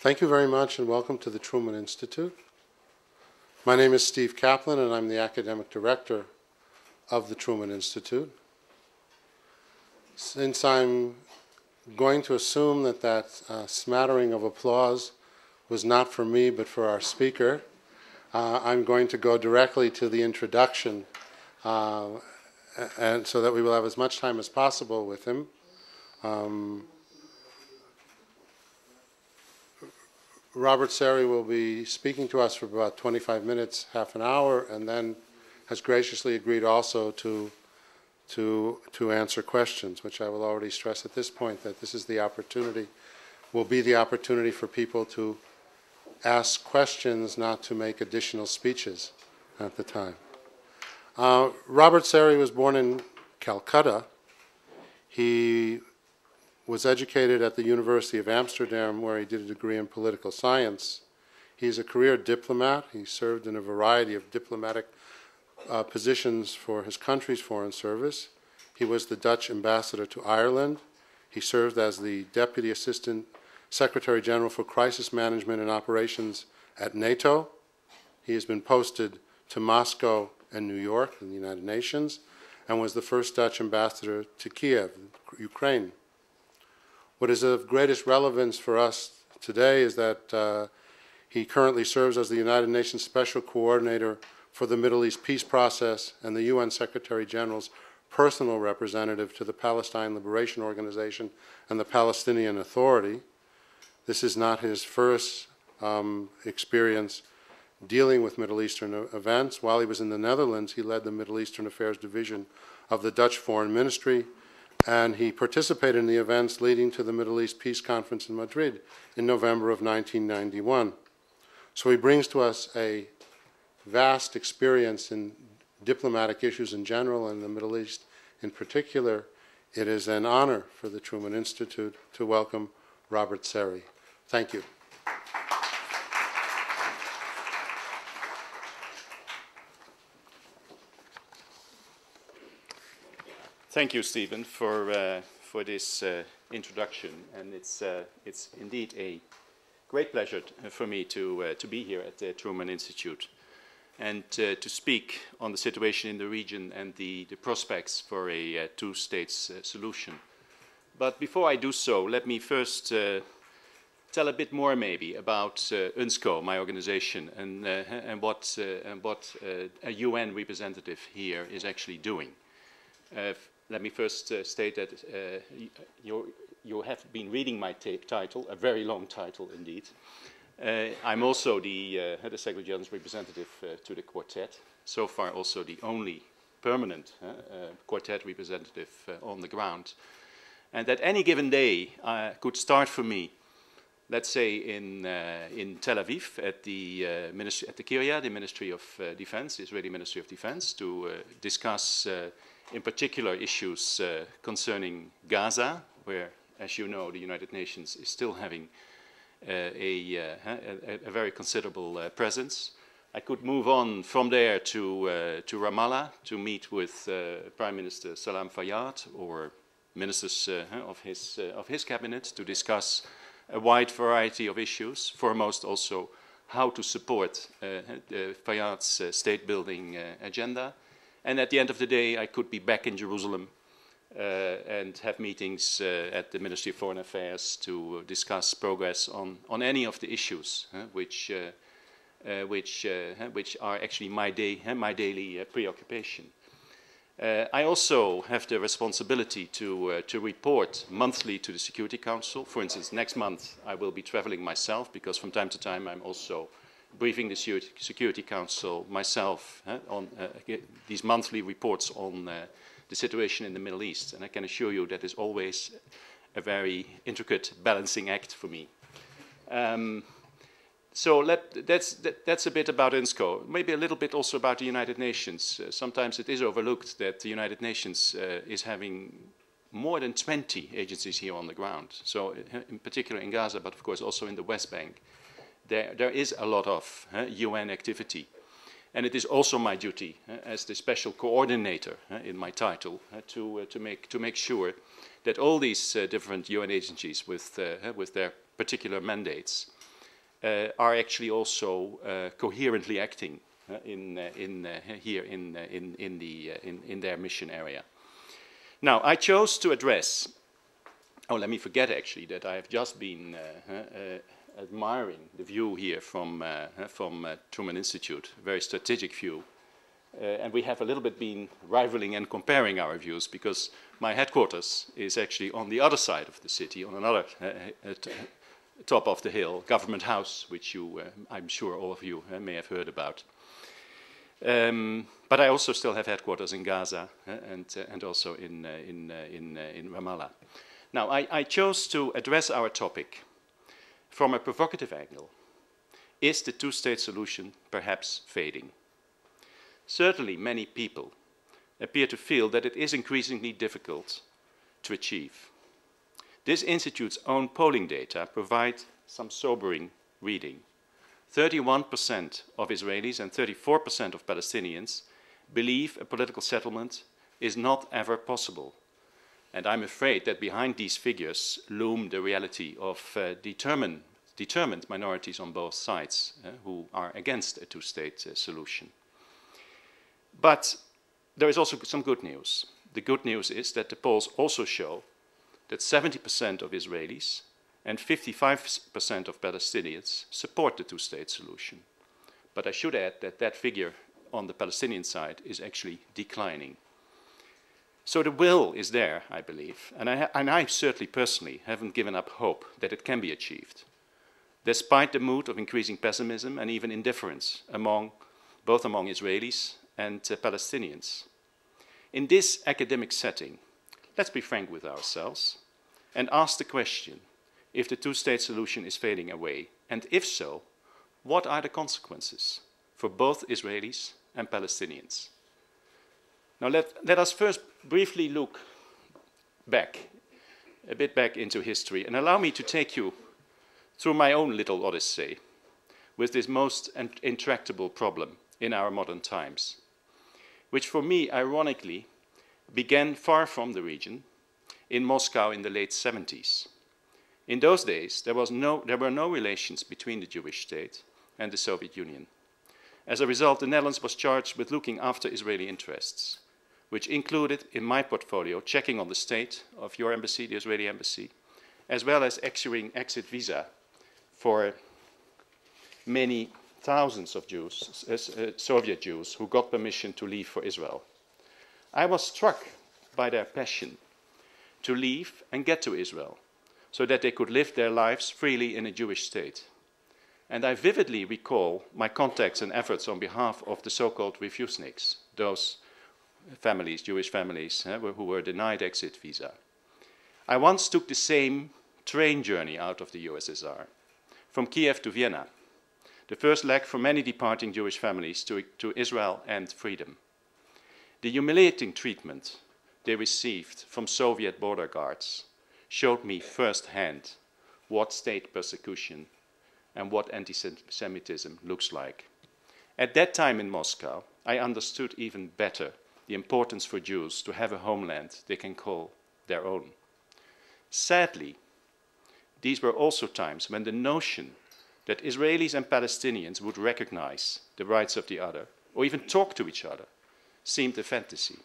Thank you very much and welcome to the Truman Institute. My name is Steve Kaplan and I'm the academic director of the Truman Institute. Since I'm going to assume that that smattering of applause was not for me but for our speaker, I'm going to go directly to the introduction and so that we will have as much time as possible with him. Robert Serry will be speaking to us for about 25 minutes, half an hour, and then has graciously agreed also to answer questions, which I will already stress at this point that this is the opportunity, will be the opportunity for people to ask questions, not to make additional speeches at the time. Robert Serry was born in Calcutta. He was educated at the University of Amsterdam, where he did a degree in political science. He's a career diplomat. He served in a variety of diplomatic positions for his country's foreign service. He was the Dutch ambassador to Ireland. He served as the Deputy Assistant Secretary General for Crisis Management and Operations at NATO. He has been posted to Moscow and New York in the United Nations, and was the first Dutch ambassador to Kiev, Ukraine. What is of greatest relevance for us today is that he currently serves as the United Nations Special Coordinator for the Middle East peace process and the UN Secretary General's personal representative to the Palestine Liberation Organization and the Palestinian Authority. This is not his first experience dealing with Middle Eastern events. While he was in the Netherlands, he led the Middle Eastern Affairs Division of the Dutch Foreign Ministry, and he participated in the events leading to the Middle East Peace Conference in Madrid in November of 1991. So he brings to us a vast experience in diplomatic issues in general and the Middle East in particular. It is an honor for the Truman Institute to welcome Robert Serry. Thank you. Thank you, Stephen, for this introduction, and it's indeed a great pleasure for me to be here at the Truman Institute and to speak on the situation in the region and the prospects for a two-states solution. But before I do so, let me first tell a bit more maybe about UNSCO, my organization, and what a UN representative here is actually doing. Let me first state that you have been reading my title, a very long title indeed. I'm also the Secretary General's representative to the Quartet, so far also the only permanent Quartet representative on the ground. And at any given day could start for me, let's say in Tel Aviv at the Kiryat, the Ministry of Defense, the Israeli Ministry of Defense, to discuss in particular issues concerning Gaza, where, as you know, the United Nations is still having a very considerable presence. I could move on from there to Ramallah to meet with Prime Minister Salam Fayyad or ministers of his cabinet to discuss a wide variety of issues, foremost also how to support Fayyad's state-building agenda. And at the end of the day, I could be back in Jerusalem and have meetings at the Ministry of Foreign Affairs to discuss progress on any of the issues which are actually my daily preoccupation. I also have the responsibility to report monthly to the Security Council. For instance, next month I will be traveling myself because from time to time I'm also briefing the Security Council myself on these monthly reports on the situation in the Middle East. And I can assure you that is always a very intricate balancing act for me. So that's a bit about UNSCO. Maybe a little bit also about the United Nations. Sometimes it is overlooked that the United Nations is having more than 20 agencies here on the ground. So in particular in Gaza, but of course also in the West Bank. There is a lot of UN activity. And it is also my duty as the special coordinator in my title to make sure that all these different UN agencies with their particular mandates are actually also coherently acting here in their mission area. Now, I chose to address. Oh, let me forget actually that I have just been admiring the view here from Truman Institute, a very strategic view. And we have a little bit been rivaling and comparing our views because my headquarters is actually on the other side of the city, on another top of the hill, Government House, which you, I'm sure all of you may have heard about. But I also still have headquarters in Gaza and also in Ramallah. Now, I chose to address our topic from a provocative angle. Is the two-state solution perhaps fading? Certainly, many people appear to feel that it is increasingly difficult to achieve. This institute's own polling data provide some sobering reading. 31% of Israelis and 34% of Palestinians believe a political settlement is not ever possible. And I'm afraid that behind these figures loom the reality of determined minorities on both sides who are against a two-state solution. But there is also some good news. The good news is that the polls also show that 70% of Israelis and 55% of Palestinians support the two-state solution. But I should add that that figure on the Palestinian side is actually declining. So the will is there, I believe, and I certainly personally haven't given up hope that it can be achieved, despite the mood of increasing pessimism and even indifference both among Israelis and Palestinians. In this academic setting, let's be frank with ourselves and ask the question if the two-state solution is fading away, and if so, what are the consequences for both Israelis and Palestinians? Now let us first briefly look back, a bit back into history, and allow me to take you through my own little odyssey with this most intractable problem in our modern times, which for me, ironically, began far from the region, in Moscow in the late 70s. In those days, there were no relations between the Jewish state and the Soviet Union. As a result, the Netherlands was charged with looking after Israeli interests, which included, in my portfolio, checking on the state of your embassy, the Israeli embassy, as well as issuing exit visa for many thousands of Jews, Soviet Jews, who got permission to leave for Israel. I was struck by their passion to leave and get to Israel so that they could live their lives freely in a Jewish state. And I vividly recall my contacts and efforts on behalf of the so-called refuseniks, those families, Jewish families, who were denied exit visa. I once took the same train journey out of the USSR, from Kiev to Vienna, the first leg for many departing Jewish families to Israel and freedom. The humiliating treatment they received from Soviet border guards showed me firsthand what state persecution and what anti-Semitism looks like. At that time in Moscow, I understood even better the importance for Jews to have a homeland they can call their own. Sadly, these were also times when the notion that Israelis and Palestinians would recognize the rights of the other, or even talk to each other, seemed a fantasy.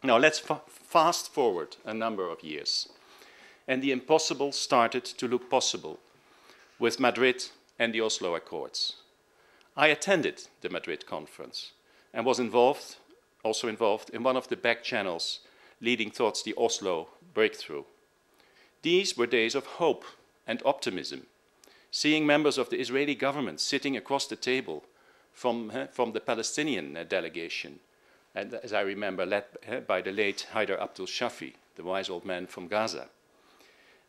Now let's fast forward a number of years, and the impossible started to look possible with Madrid and the Oslo Accords. I attended the Madrid conference and was also involved in one of the back channels leading towards the Oslo breakthrough. These were days of hope and optimism, seeing members of the Israeli government sitting across the table from the Palestinian delegation, and as I remember, led by the late Haider Abdul Shafi, the wise old man from Gaza.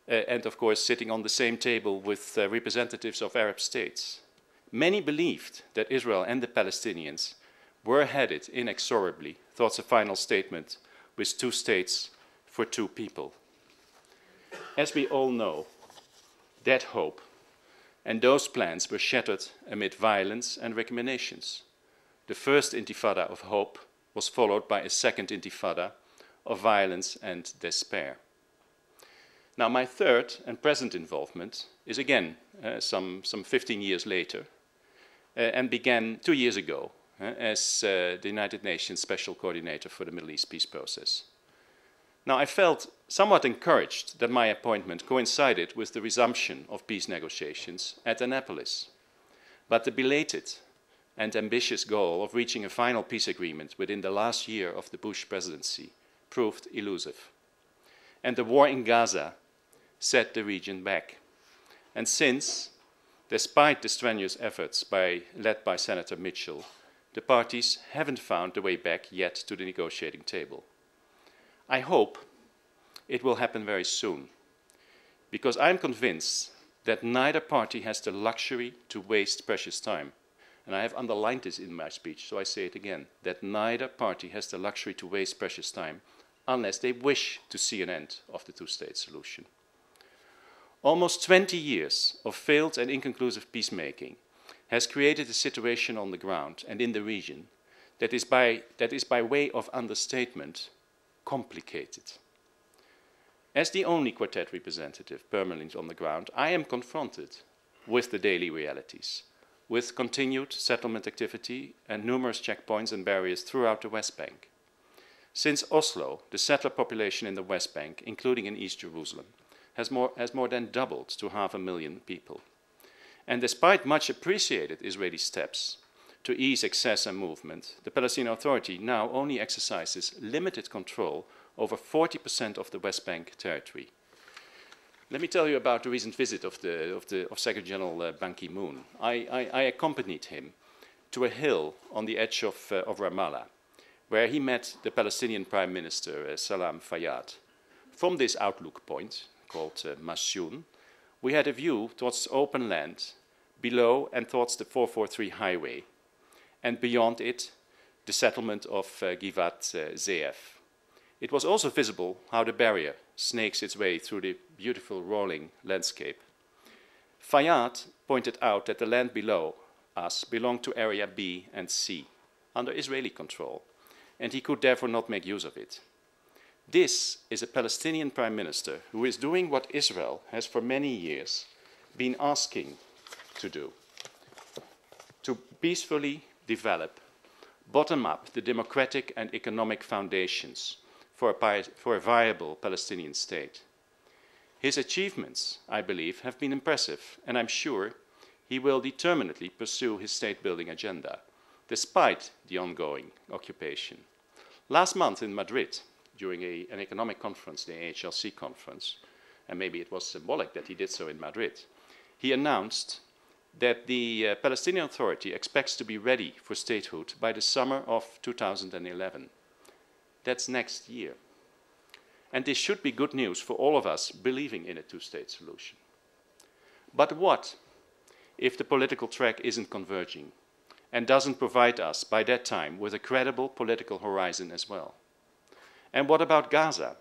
And of course, sitting on the same table with representatives of Arab states. Many believed that Israel and the Palestinians were headed inexorably towards a final statement with two states for two people. As we all know, that hope and those plans were shattered amid violence and recriminations. The first intifada of hope was followed by a second intifada of violence and despair. Now, my third and present involvement is again some 15 years later, and began 2 years ago as the United Nations Special Coordinator for the Middle East peace process. Now, I felt somewhat encouraged that my appointment coincided with the resumption of peace negotiations at Annapolis. But the belated and ambitious goal of reaching a final peace agreement within the last year of the Bush presidency proved elusive. And the war in Gaza set the region back. And since, despite the strenuous efforts led by Senator Mitchell, the parties haven't found the way back yet to the negotiating table. I hope it will happen very soon, because I'm convinced that neither party has the luxury to waste precious time. And I have underlined this in my speech, so I say it again, that neither party has the luxury to waste precious time unless they wish to see an end of the two-state solution. Almost 20 years of failed and inconclusive peacemaking has created a situation on the ground and in the region that is by way of understatement complicated. As the only Quartet representative permanent on the ground, I am confronted with the daily realities, with continued settlement activity and numerous checkpoints and barriers throughout the West Bank. Since Oslo, the settler population in the West Bank, including in East Jerusalem, has more than doubled to 500,000 people. And despite much appreciated Israeli steps to ease access and movement, the Palestinian Authority now only exercises limited control over 40% of the West Bank territory. Let me tell you about the recent visit of Secretary General Ban Ki-moon. I accompanied him to a hill on the edge of Ramallah, where he met the Palestinian Prime Minister, Salam Fayyad. From this outlook point, called Masyun, we had a view towards open land below and towards the 443 highway, and beyond it, the settlement of Givat Ze'ev. It was also visible how the barrier snakes its way through the beautiful rolling landscape. Fayyad pointed out that the land below us belonged to Area B and C, under Israeli control, and he could therefore not make use of it. This is a Palestinian Prime Minister who is doing what Israel has for many years been asking to do, to peacefully develop, bottom up, the democratic and economic foundations for a viable Palestinian state. His achievements, I believe, have been impressive, and I'm sure he will determinedly pursue his state-building agenda, despite the ongoing occupation. Last month in Madrid, during an economic conference, the AHLC conference, and maybe it was symbolic that he did so in Madrid, he announced that the Palestinian Authority expects to be ready for statehood by the summer of 2011. That's next year. And this should be good news for all of us believing in a two-state solution. But what if the political track isn't converging and doesn't provide us by that time with a credible political horizon as well? And what about Gaza,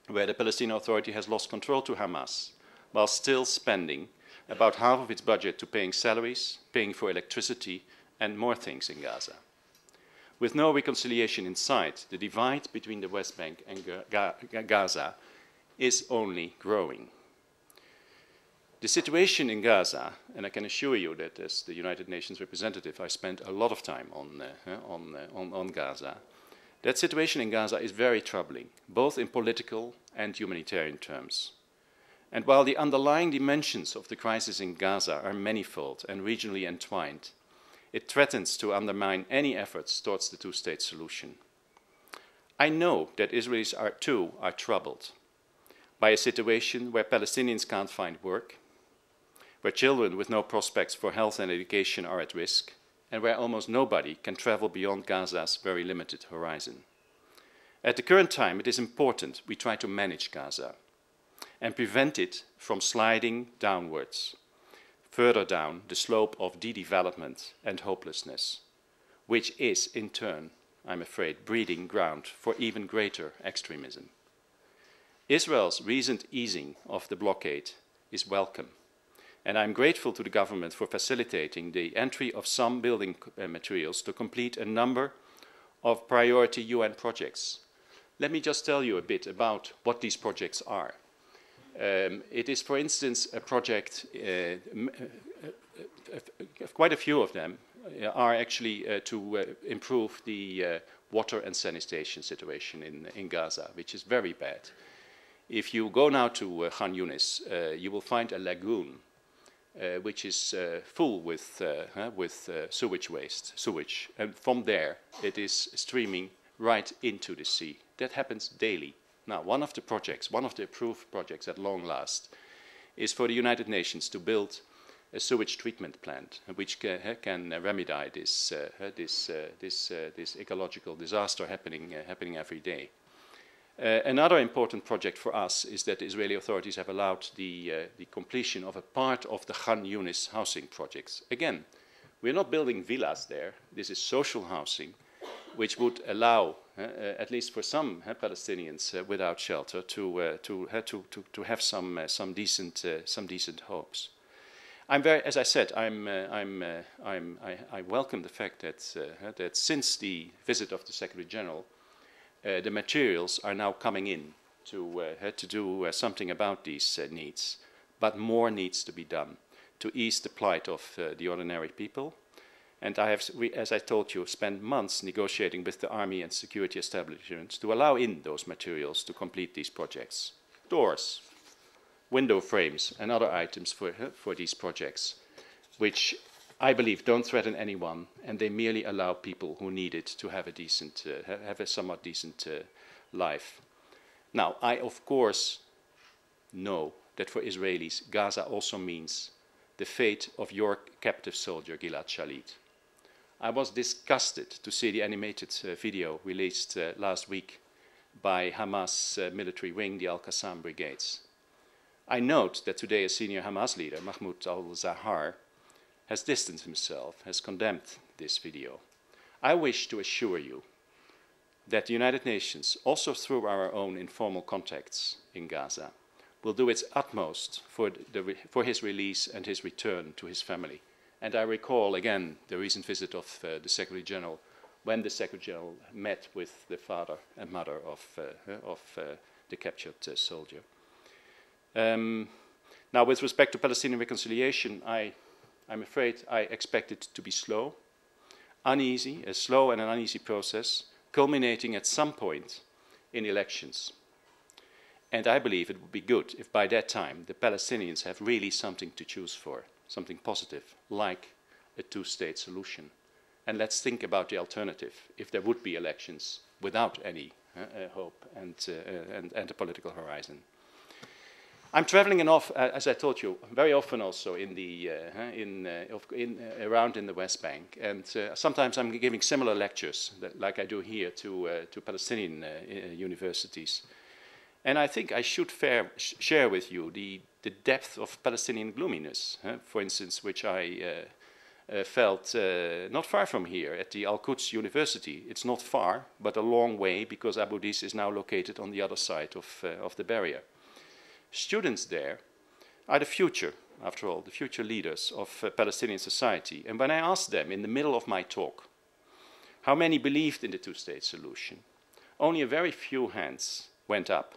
where the Palestinian Authority has lost control to Hamas, while still spending about half of its budget to paying salaries, paying for electricity, and more things in Gaza? With no reconciliation in sight, the divide between the West Bank and Gaza is only growing. The situation in Gaza, and I can assure you that as the United Nations representative, I spent a lot of time on Gaza. That situation in Gaza is very troubling, both in political and humanitarian terms. And while the underlying dimensions of the crisis in Gaza are manifold and regionally entwined, it threatens to undermine any efforts towards the two-state solution. I know that Israelis are troubled by a situation where Palestinians can't find work, where children with no prospects for health and education are at risk, and where almost nobody can travel beyond Gaza's very limited horizon. At the current time, it is important we try to manage Gaza and prevent it from sliding downwards, further down the slope of de-development and hopelessness, which is, in turn, I'm afraid, breeding ground for even greater extremism. Israel's recent easing of the blockade is welcome, and I'm grateful to the government for facilitating the entry of some building materials to complete a number of priority UN projects. Let me just tell you a bit about what these projects are. It is, for instance, a project, quite a few of them are actually to improve the water and sanitation situation in Gaza, which is very bad. If you go now to Khan Yunis, you will find a lagoon which is full with sewage waste, and from there it is streaming right into the sea. That happens daily. Now, one of the approved projects at long last, is for the United Nations to build a sewage treatment plant which can remedy this ecological disaster happening every day. Another important project for us is that the Israeli authorities have allowed the completion of a part of the Khan Yunis housing projects. Again, we're not building villas there. This is social housing, which would allow, at least for some Palestinians without shelter, to have some decent homes. As I said, I welcome the fact that since the visit of the Secretary General, the materials are now coming in to do something about these needs, but more needs to be done to ease the plight of the ordinary people. And I have, as I told you, spent months negotiating with the army and security establishments to allow in those materials to complete these projects. Doors, window frames, and other items for these projects, which I believe don't threaten anyone, and they merely allow people who need it to have a decent, have a somewhat decent life. Now, I of course know that for Israelis, Gaza also means the fate of your captive soldier, Gilad Shalit. I was disgusted to see the animated video released last week by Hamas military wing, the Al-Qassam brigades. I note that today a senior Hamas leader, Mahmoud al-Zahar, has distanced himself, has condemned this video. I wish to assure you that the United Nations, also through our own informal contacts in Gaza, will do its utmost for his release and his return to his family. And I recall again the recent visit of the Secretary General, when the Secretary General met with the father and mother of the captured soldier. Now, with respect to Palestinian reconciliation, I'm afraid I expect it to be slow, uneasy, a slow and an uneasy process, culminating at some point in elections. And I believe it would be good if by that time the Palestinians have really something to choose for, something positive, like a two-state solution. And let's think about the alternative, if there would be elections without any hope and a political horizon. I'm traveling enough, as I told you, very often also around in the West Bank, and sometimes I'm giving similar lectures, like I do here, to Palestinian universities. And I think I should share with you the depth of Palestinian gloominess, for instance, which I felt not far from here at the Al-Quds University. It's not far, but a long way, because Abu Dis is now located on the other side of the barrier. Students there are the future, after all, the future leaders of Palestinian society. And when I asked them in the middle of my talk how many believed in the two-state solution, only a very few hands went up,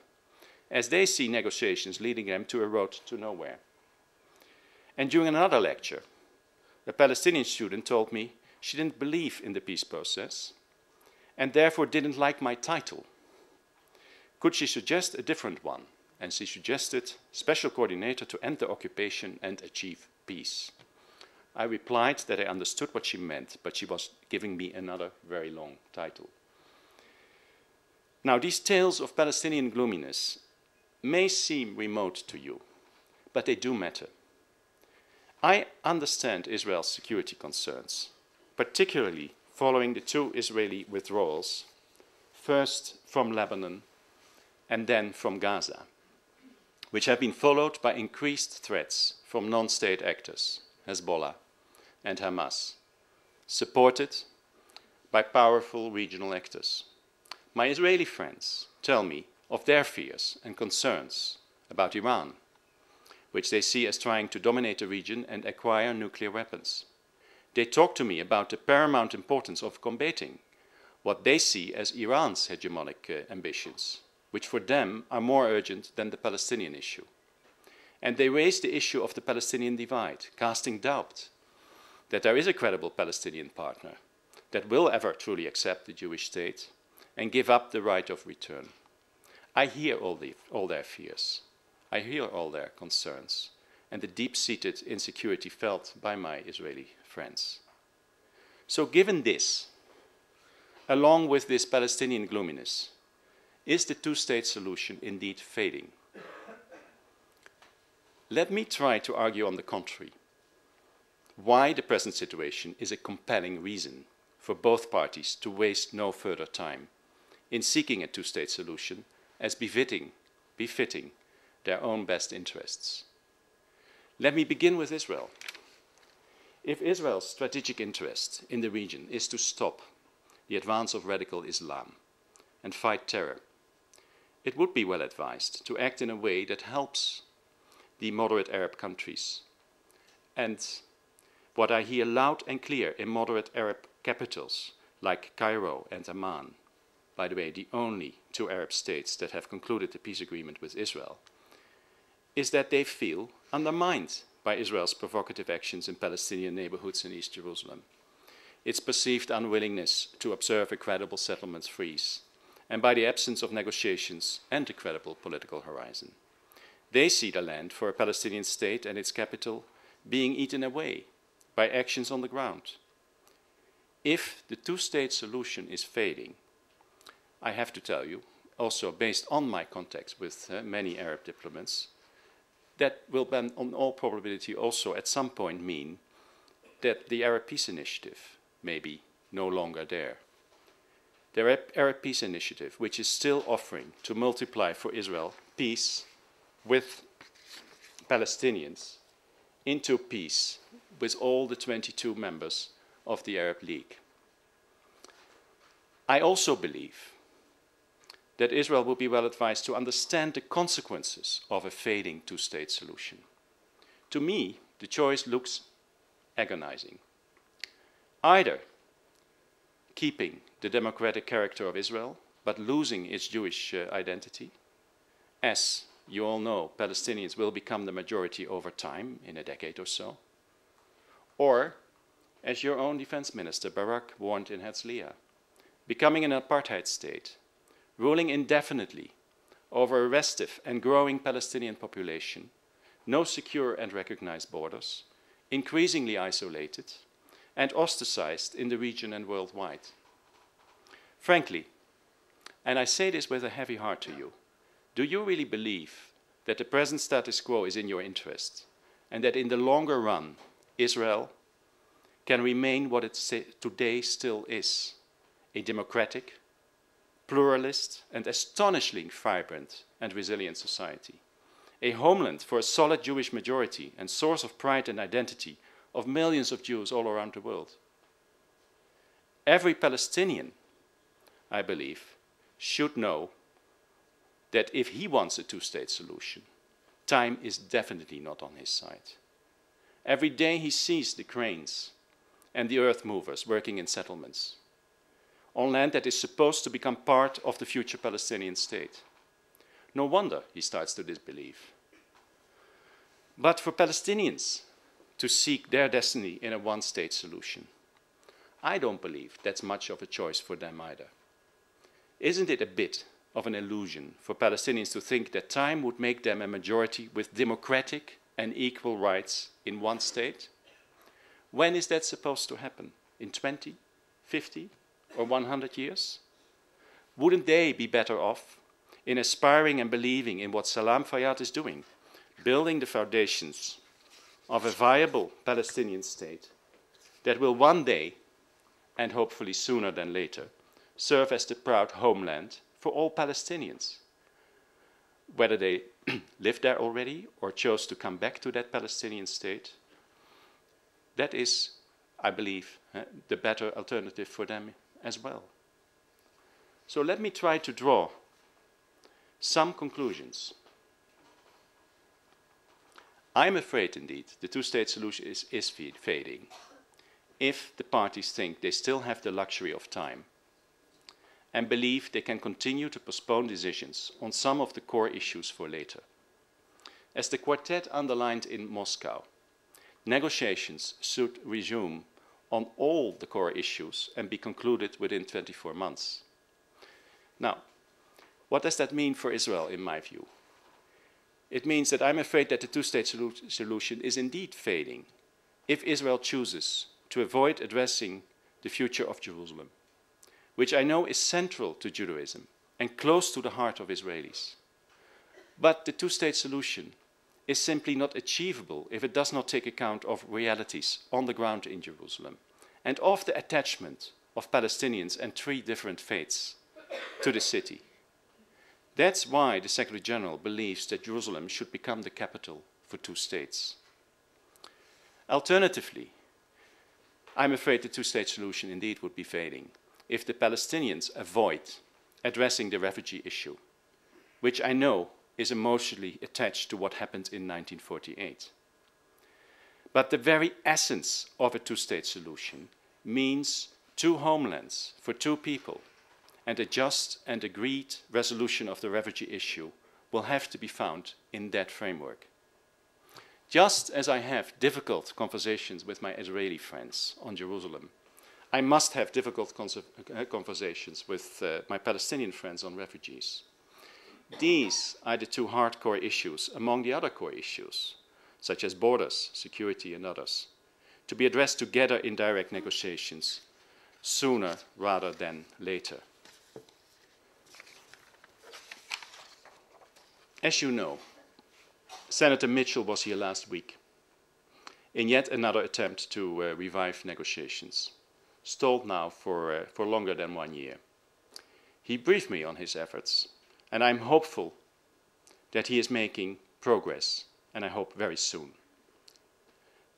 as they see negotiations leading them to a road to nowhere. And during another lecture, a Palestinian student told me she didn't believe in the peace process and therefore didn't like my title. Could she suggest a different one? And she suggested Special Coordinator to End the Occupation and Achieve Peace. I replied that I understood what she meant, but she was giving me another very long title. Now, these tales of Palestinian gloominess may seem remote to you, but they do matter. I understand Israel's security concerns, particularly following the two Israeli withdrawals, first from Lebanon and then from Gaza, which have been followed by increased threats from non-state actors, Hezbollah and Hamas, supported by powerful regional actors. My Israeli friends tell me of their fears and concerns about Iran, which they see as trying to dominate the region and acquire nuclear weapons. They talk to me about the paramount importance of combating what they see as Iran's hegemonic ambitions, which for them are more urgent than the Palestinian issue. And they raised the issue of the Palestinian divide, casting doubt that there is a credible Palestinian partner that will ever truly accept the Jewish state and give up the right of return. I hear all their fears. I hear all their concerns and the deep-seated insecurity felt by my Israeli friends. So given this, along with this Palestinian gloominess, is the two-state solution indeed fading? Let me try to argue on the contrary, why the present situation is a compelling reason for both parties to waste no further time in seeking a two-state solution as befitting their own best interests. Let me begin with Israel. If Israel's strategic interest in the region is to stop the advance of radical Islam and fight terror, it would be well advised to act in a way that helps the moderate Arab countries. And what I hear loud and clear in moderate Arab capitals like Cairo and Amman, by the way, the only two Arab states that have concluded the peace agreement with Israel, is that they feel undermined by Israel's provocative actions in Palestinian neighborhoods in East Jerusalem, its perceived unwillingness to observe a credible settlements freeze, and by the absence of negotiations and a credible political horizon. They see the land for a Palestinian state and its capital being eaten away by actions on the ground. If the two-state solution is fading, I have to tell you, also based on my contacts with many Arab diplomats, that will then, in all probability, also at some point mean that the Arab Peace Initiative may be no longer there. The Arab Peace Initiative, which is still offering to multiply for Israel peace with Palestinians into peace with all the 22 members of the Arab League. I also believe that Israel will be well advised to understand the consequences of a fading two-state solution. To me, the choice looks agonizing. Either keeping the democratic character of Israel, but losing its Jewish identity. As you all know, Palestinians will become the majority over time, in a decade or so. Or, as your own defense minister, Barak, warned in Herzliya, becoming an apartheid state, ruling indefinitely over a restive and growing Palestinian population, no secure and recognized borders, increasingly isolated, and ostracized in the region and worldwide. Frankly, and I say this with a heavy heart to you, do you really believe that the present status quo is in your interest, and that in the longer run, Israel can remain what it today still is, a democratic, pluralist, and astonishingly vibrant and resilient society, a homeland for a solid Jewish majority and source of pride and identity of millions of Jews all around the world? Every Palestinian, I believe, should know that if he wants a two-state solution, time is definitely not on his side. Every day he sees the cranes and the earth movers working in settlements on land that is supposed to become part of the future Palestinian state. No wonder he starts to disbelieve. But for Palestinians to seek their destiny in a one-state solution, I don't believe that's much of a choice for them either. Isn't it a bit of an illusion for Palestinians to think that time would make them a majority with democratic and equal rights in one state? When is that supposed to happen? In 20, 50, or 100 years? Wouldn't they be better off in aspiring and believing in what Salam Fayyad is doing, building the foundations of a viable Palestinian state that will one day, and hopefully sooner than later, serve as the proud homeland for all Palestinians, whether they live there already or chose to come back to that Palestinian state? That is, I believe, the better alternative for them as well. So let me try to draw some conclusions. I'm afraid, indeed, the two-state solution is fading if the parties think they still have the luxury of time and believe they can continue to postpone decisions on some of the core issues for later. As the quartet underlined in Moscow, negotiations should resume on all the core issues and be concluded within 24 months. Now, what does that mean for Israel, in my view? It means that I'm afraid that the two-state solution is indeed failing if Israel chooses to avoid addressing the future of Jerusalem, which I know is central to Judaism and close to the heart of Israelis. But the two-state solution is simply not achievable if it does not take account of realities on the ground in Jerusalem and of the attachment of Palestinians and 3 different faiths to the city. That's why the Secretary General believes that Jerusalem should become the capital for 2 states. Alternatively, I'm afraid the two-state solution indeed would be failing if the Palestinians avoid addressing the refugee issue, which I know is emotionally attached to what happened in 1948. But the very essence of a two-state solution means 2 homelands for 2 people, and a just and agreed resolution of the refugee issue will have to be found in that framework. Just as I have difficult conversations with my Israeli friends on Jerusalem, I must have difficult conversations with my Palestinian friends on refugees. These are the 2 hardcore issues among the other core issues, such as borders, security, and others, to be addressed together in direct negotiations sooner rather than later. As you know, Senator Mitchell was here last week in yet another attempt to revive negotiations, stalled now for longer than 1 year. He briefed me on his efforts, and I'm hopeful that he is making progress, and I hope very soon.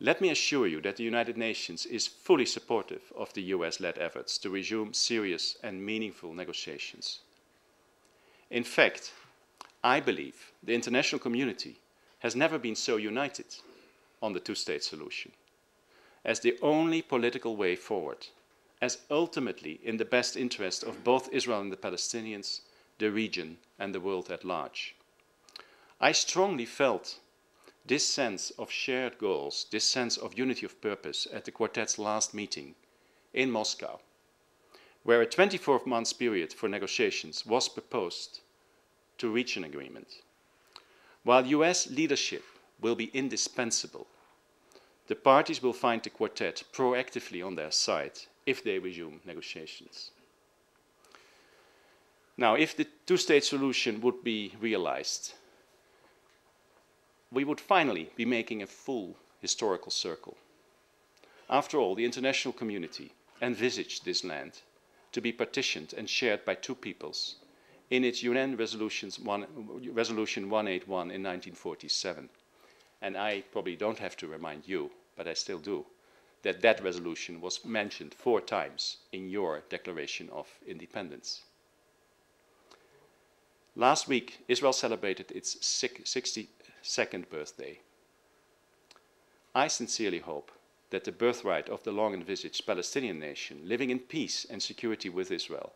Let me assure you that the United Nations is fully supportive of the US-led efforts to resume serious and meaningful negotiations. In fact, I believe the international community has never been so united on the two-state solution as the only political way forward, as ultimately in the best interest of both Israel and the Palestinians, the region, and the world at large. I strongly felt this sense of shared goals, this sense of unity of purpose at the Quartet's last meeting in Moscow, where a 24-month period for negotiations was proposed to reach an agreement. While US leadership will be indispensable, the parties will find the Quartet proactively on their side if they resume negotiations. Now, if the two-state solution would be realized, we would finally be making a full historical circle. After all, the international community envisaged this land to be partitioned and shared by 2 peoples in its UN Resolution 181 in 1947. And I probably don't have to remind you, but I still do, that that resolution was mentioned 4 times in your Declaration of Independence. Last week, Israel celebrated its 62nd birthday. I sincerely hope that the birthright of the long-envisaged Palestinian nation, living in peace and security with Israel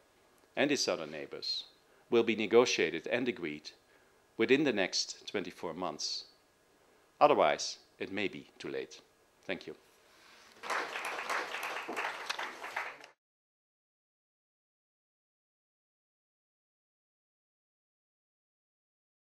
and its other neighbors, will be negotiated and agreed within the next 24 months. Otherwise, it may be too late. Thank you.